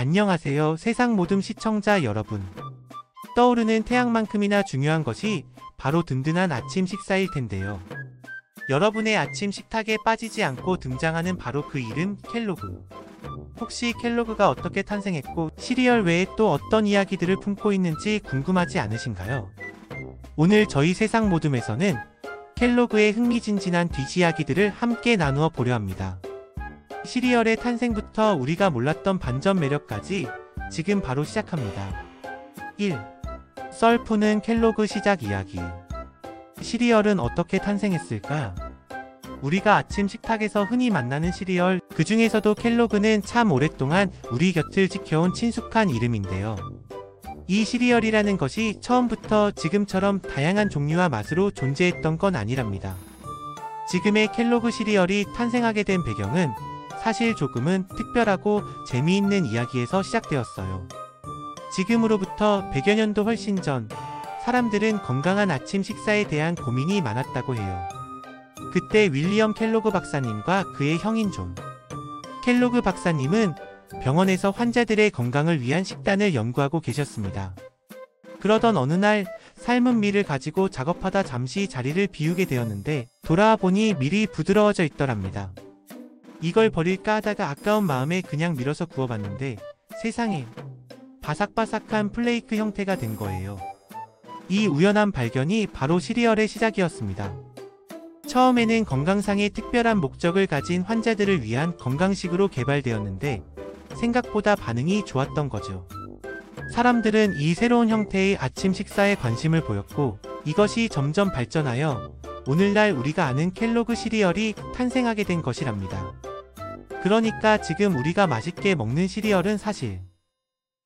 안녕하세요, 세상 모든 시청자 여러분. 떠오르는 태양만큼이나 중요한 것이 바로 든든한 아침 식사일 텐데요. 여러분의 아침 식탁에 빠지지 않고 등장하는 바로 그 이름, 켈로그. 혹시 켈로그가 어떻게 탄생했고 시리얼 외에 또 어떤 이야기들을 품고 있는지 궁금하지 않으신가요? 오늘 저희 세상 모듬에서는 켈로그의 흥미진진한 뒷이야기들을 함께 나누어 보려 합니다. 시리얼의 탄생부터 우리가 몰랐던 반전 매력까지 지금 바로 시작합니다. 1. 썰푸는 켈로그 시작 이야기. 시리얼은 어떻게 탄생했을까? 우리가 아침 식탁에서 흔히 만나는 시리얼, 그 중에서도 켈로그는 참 오랫동안 우리 곁을 지켜온 친숙한 이름인데요. 이 시리얼이라는 것이 처음부터 지금처럼 다양한 종류와 맛으로 존재했던 건 아니랍니다. 지금의 켈로그 시리얼이 탄생하게 된 배경은 사실 조금은 특별하고 재미있는 이야기에서 시작되었어요. 지금으로부터 100여 년도 훨씬 전, 사람들은 건강한 아침 식사에 대한 고민이 많았다고 해요. 그때 윌리엄 켈로그 박사님과 그의 형인 존 켈로그 박사님은 병원에서 환자들의 건강을 위한 식단을 연구하고 계셨습니다. 그러던 어느 날 삶은 밀을 가지고 작업하다 잠시 자리를 비우게 되었는데 돌아와 보니 밀이 부드러워져 있더랍니다. 이걸 버릴까 하다가 아까운 마음에 그냥 밀어서 구워봤는데 세상에, 바삭바삭한 플레이크 형태가 된 거예요. 이 우연한 발견이 바로 시리얼의 시작이었습니다. 처음에는 건강상의 특별한 목적을 가진 환자들을 위한 건강식으로 개발되었는데 생각보다 반응이 좋았던 거죠. 사람들은 이 새로운 형태의 아침 식사에 관심을 보였고 이것이 점점 발전하여 오늘날 우리가 아는 켈로그 시리얼이 탄생하게 된 것이랍니다. 그러니까 지금 우리가 맛있게 먹는 시리얼은 사실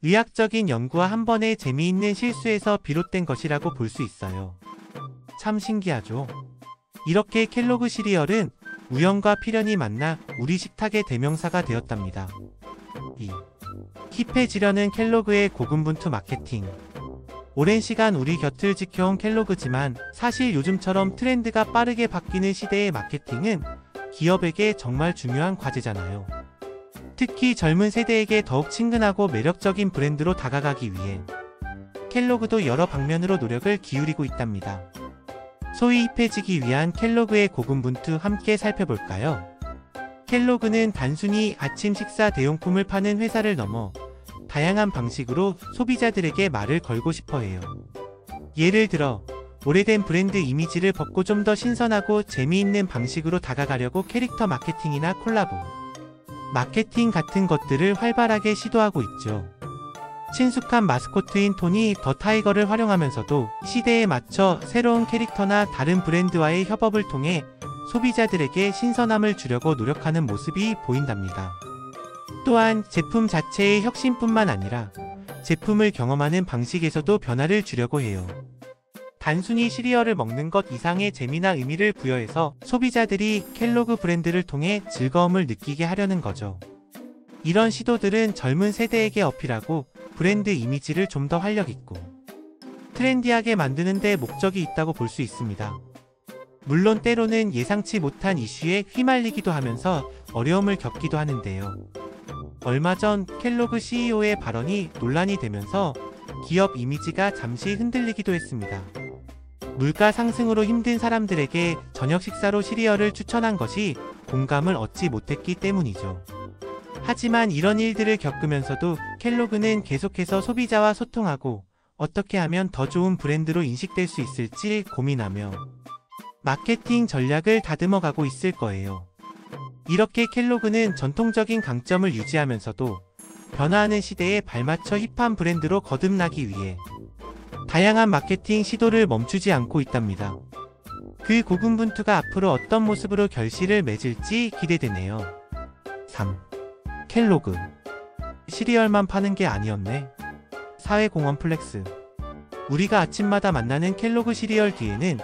의학적인 연구와 한 번의 재미있는 실수에서 비롯된 것이라고 볼 수 있어요. 참 신기하죠? 이렇게 켈로그 시리얼은 우연과 필연이 만나 우리 식탁의 대명사가 되었답니다. 2. 힙해지려는 켈로그의 고군분투 마케팅. 오랜 시간 우리 곁을 지켜온 켈로그지만 사실 요즘처럼 트렌드가 빠르게 바뀌는 시대의 마케팅은 기업에게 정말 중요한 과제잖아요. 특히 젊은 세대에게 더욱 친근하고 매력적인 브랜드로 다가가기 위해 켈로그도 여러 방면으로 노력을 기울이고 있답니다. 소위 힙해지기 위한 켈로그의 고군분투 함께 살펴볼까요? 켈로그는 단순히 아침 식사 대용품을 파는 회사를 넘어 다양한 방식으로 소비자들에게 말을 걸고 싶어 해요. 예를 들어 오래된 브랜드 이미지를 벗고 좀 더 신선하고 재미있는 방식으로 다가가려고 캐릭터 마케팅이나 콜라보 마케팅 같은 것들을 활발하게 시도하고 있죠. 친숙한 마스코트인 토니 더 타이거를 활용하면서도 시대에 맞춰 새로운 캐릭터나 다른 브랜드와의 협업을 통해 소비자들에게 신선함을 주려고 노력하는 모습이 보인답니다. 또한 제품 자체의 혁신뿐만 아니라 제품을 경험하는 방식에서도 변화를 주려고 해요. 단순히 시리얼을 먹는 것 이상의 재미나 의미를 부여해서 소비자들이 켈로그 브랜드를 통해 즐거움을 느끼게 하려는 거죠. 이런 시도들은 젊은 세대에게 어필하고 브랜드 이미지를 좀 더 활력있고 트렌디하게 만드는 데 목적이 있다고 볼 수 있습니다. 물론 때로는 예상치 못한 이슈에 휘말리기도 하면서 어려움을 겪기도 하는데요. 얼마 전 켈로그 CEO의 발언이 논란이 되면서 기업 이미지가 잠시 흔들리기도 했습니다. 물가 상승으로 힘든 사람들에게 저녁 식사로 시리얼을 추천한 것이 공감을 얻지 못했기 때문이죠. 하지만 이런 일들을 겪으면서도 켈로그는 계속해서 소비자와 소통하고 어떻게 하면 더 좋은 브랜드로 인식될 수 있을지 고민하며 마케팅 전략을 다듬어가고 있을 거예요. 이렇게 켈로그는 전통적인 강점을 유지하면서도 변화하는 시대에 발맞춰 힙한 브랜드로 거듭나기 위해 다양한 마케팅 시도를 멈추지 않고 있답니다. 그 고군분투가 앞으로 어떤 모습으로 결실을 맺을지 기대되네요. 3. 켈로그. 시리얼만 파는 게 아니었네. 사회공헌 플렉스. 우리가 아침마다 만나는 켈로그 시리얼 뒤에는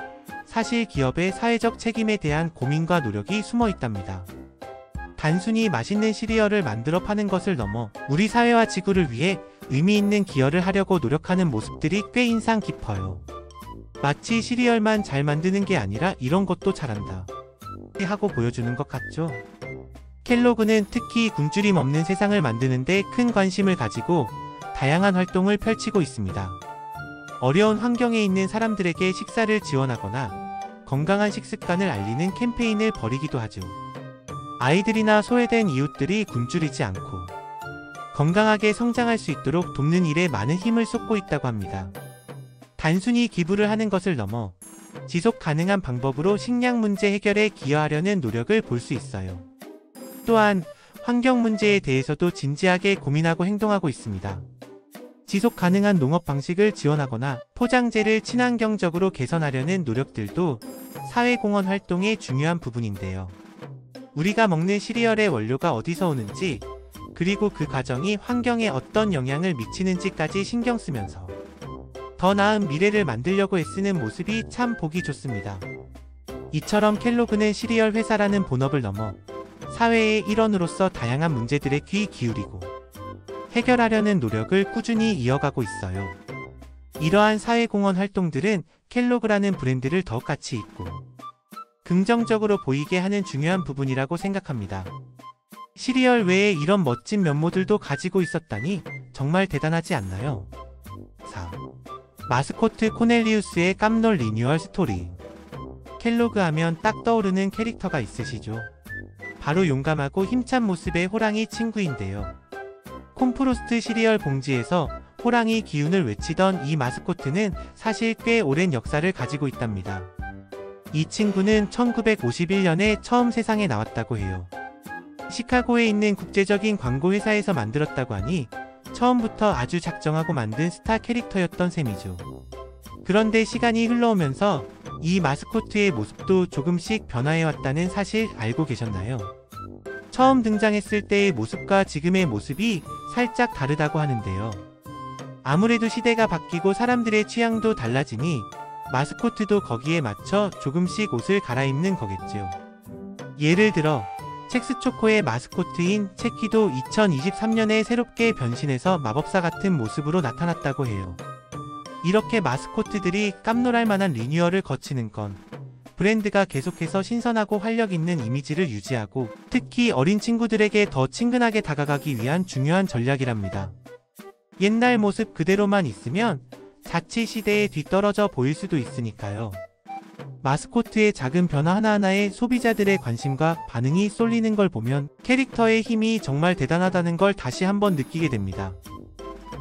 사실 기업의 사회적 책임에 대한 고민과 노력이 숨어 있답니다. 단순히 맛있는 시리얼을 만들어 파는 것을 넘어 우리 사회와 지구를 위해 의미 있는 기여를 하려고 노력하는 모습들이 꽤 인상 깊어요. 마치 시리얼만 잘 만드는 게 아니라 이런 것도 잘한다 하고 보여주는 것 같죠? 켈로그는 특히 굶주림 없는 세상을 만드는 데 큰 관심을 가지고 다양한 활동을 펼치고 있습니다. 어려운 환경에 있는 사람들에게 식사를 지원하거나 건강한 식습관을 알리는 캠페인을 벌이기도 하죠. 아이들이나 소외된 이웃들이 굶주리지 않고 건강하게 성장할 수 있도록 돕는 일에 많은 힘을 쏟고 있다고 합니다. 단순히 기부를 하는 것을 넘어 지속 가능한 방법으로 식량 문제 해결에 기여하려는 노력을 볼 수 있어요. 또한 환경 문제에 대해서도 진지하게 고민하고 행동하고 있습니다. 지속 가능한 농업 방식을 지원하거나 포장재를 친환경적으로 개선하려는 노력들도 사회공헌 활동의 중요한 부분인데요. 우리가 먹는 시리얼의 원료가 어디서 오는지, 그리고 그 과정이 환경에 어떤 영향을 미치는지까지 신경 쓰면서 더 나은 미래를 만들려고 애쓰는 모습이 참 보기 좋습니다. 이처럼 켈로그는 시리얼 회사라는 본업을 넘어 사회의 일원으로서 다양한 문제들에 귀 기울이고 해결하려는 노력을 꾸준히 이어가고 있어요. 이러한 사회공헌 활동들은 켈로그라는 브랜드를 더욱 가치 있고 긍정적으로 보이게 하는 중요한 부분이라고 생각합니다. 시리얼 외에 이런 멋진 면모들도 가지고 있었다니 정말 대단하지 않나요? 4. 마스코트 코넬리우스의 깜놀 리뉴얼 스토리. 켈로그 하면 딱 떠오르는 캐릭터가 있으시죠? 바로 용감하고 힘찬 모습의 호랑이 친구인데요. 콤프로스트 시리얼 봉지에서 호랑이 기운을 외치던 이 마스코트는 사실 꽤 오랜 역사를 가지고 있답니다. 이 친구는 1951년에 처음 세상에 나왔다고 해요. 시카고에 있는 국제적인 광고 회사에서 만들었다고 하니 처음부터 아주 작정하고 만든 스타 캐릭터였던 셈이죠. 그런데 시간이 흘러오면서 이 마스코트의 모습도 조금씩 변화해왔다는 사실 알고 계셨나요? 처음 등장했을 때의 모습과 지금의 모습이 살짝 다르다고 하는데요. 아무래도 시대가 바뀌고 사람들의 취향도 달라지니 마스코트도 거기에 맞춰 조금씩 옷을 갈아입는 거겠죠. 예를 들어 첵스초코의 마스코트인 체키도 2023년에 새롭게 변신해서 마법사 같은 모습으로 나타났다고 해요. 이렇게 마스코트들이 깜놀할 만한 리뉴얼을 거치는 건 브랜드가 계속해서 신선하고 활력 있는 이미지를 유지하고 특히 어린 친구들에게 더 친근하게 다가가기 위한 중요한 전략이랍니다. 옛날 모습 그대로만 있으면 자칫 시대에 뒤떨어져 보일 수도 있으니까요. 마스코트의 작은 변화 하나하나에 소비자들의 관심과 반응이 쏠리는 걸 보면 캐릭터의 힘이 정말 대단하다는 걸 다시 한번 느끼게 됩니다.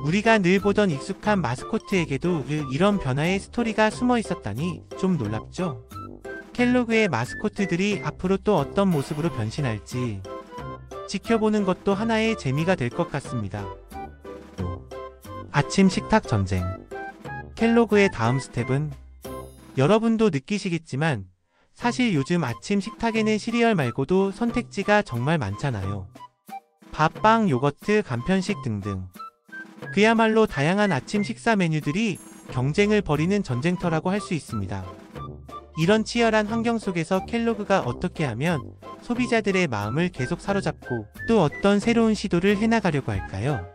우리가 늘 보던 익숙한 마스코트에게도 이런 변화의 스토리가 숨어 있었다니 좀 놀랍죠? 켈로그의 마스코트들이 앞으로 또 어떤 모습으로 변신할지 지켜보는 것도 하나의 재미가 될 것 같습니다. 아침 식탁 전쟁. 켈로그의 다음 스텝은 여러분도 느끼시겠지만 사실 요즘 아침 식탁에는 시리얼 말고도 선택지가 정말 많잖아요. 밥, 빵, 요거트, 간편식 등등. 그야말로 다양한 아침 식사 메뉴들이 경쟁을 벌이는 전쟁터라고 할 수 있습니다. 이런 치열한 환경 속에서 켈로그가 어떻게 하면 소비자들의 마음을 계속 사로잡고 또 어떤 새로운 시도를 해나가려고 할까요?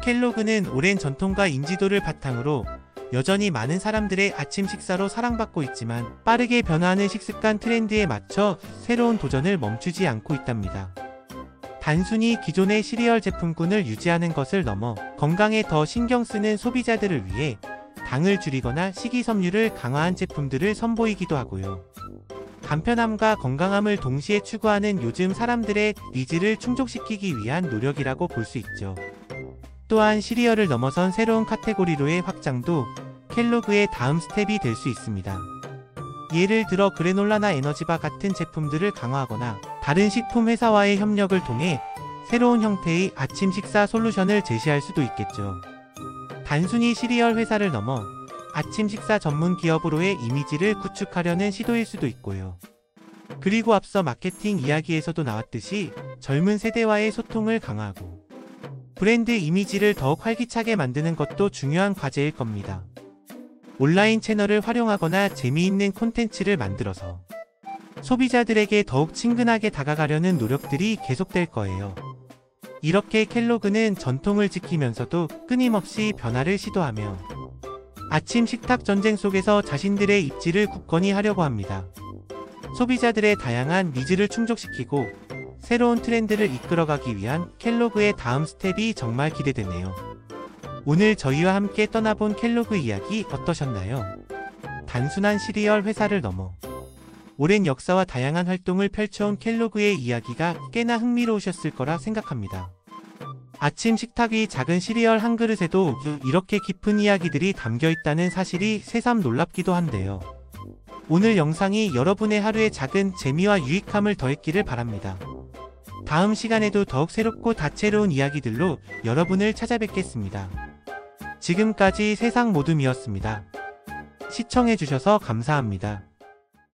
켈로그는 오랜 전통과 인지도를 바탕으로 여전히 많은 사람들의 아침 식사로 사랑받고 있지만 빠르게 변화하는 식습관 트렌드에 맞춰 새로운 도전을 멈추지 않고 있답니다. 단순히 기존의 시리얼 제품군을 유지하는 것을 넘어 건강에 더 신경 쓰는 소비자들을 위해 당을 줄이거나 식이섬유를 강화한 제품들을 선보이기도 하고요. 간편함과 건강함을 동시에 추구하는 요즘 사람들의 니즈를 충족시키기 위한 노력이라고 볼 수 있죠. 또한 시리얼을 넘어선 새로운 카테고리로의 확장도 켈로그의 다음 스텝이 될 수 있습니다. 예를 들어 그래놀라나 에너지바 같은 제품들을 강화하거나 다른 식품 회사와의 협력을 통해 새로운 형태의 아침 식사 솔루션을 제시할 수도 있겠죠. 단순히 시리얼 회사를 넘어 아침 식사 전문 기업으로의 이미지를 구축하려는 시도일 수도 있고요. 그리고 앞서 마케팅 이야기에서도 나왔듯이 젊은 세대와의 소통을 강화하고 브랜드 이미지를 더욱 활기차게 만드는 것도 중요한 과제일 겁니다. 온라인 채널을 활용하거나 재미있는 콘텐츠를 만들어서 소비자들에게 더욱 친근하게 다가가려는 노력들이 계속될 거예요. 이렇게 켈로그는 전통을 지키면서도 끊임없이 변화를 시도하며 아침 식탁 전쟁 속에서 자신들의 입지를 굳건히 하려고 합니다. 소비자들의 다양한 니즈를 충족시키고 새로운 트렌드를 이끌어가기 위한 켈로그의 다음 스텝이 정말 기대되네요. 오늘 저희와 함께 떠나본 켈로그 이야기 어떠셨나요? 단순한 시리얼 회사를 넘어 오랜 역사와 다양한 활동을 펼쳐온 켈로그의 이야기가 꽤나 흥미로우셨을 거라 생각합니다. 아침 식탁 위 작은 시리얼 한 그릇에도 이렇게 깊은 이야기들이 담겨 있다는 사실이 새삼 놀랍기도 한데요. 오늘 영상이 여러분의 하루에 작은 재미와 유익함을 더했기를 바랍니다. 다음 시간에도 더욱 새롭고 다채로운 이야기들로 여러분을 찾아뵙겠습니다. 지금까지 세상 모둠이었습니다. 시청해주셔서 감사합니다.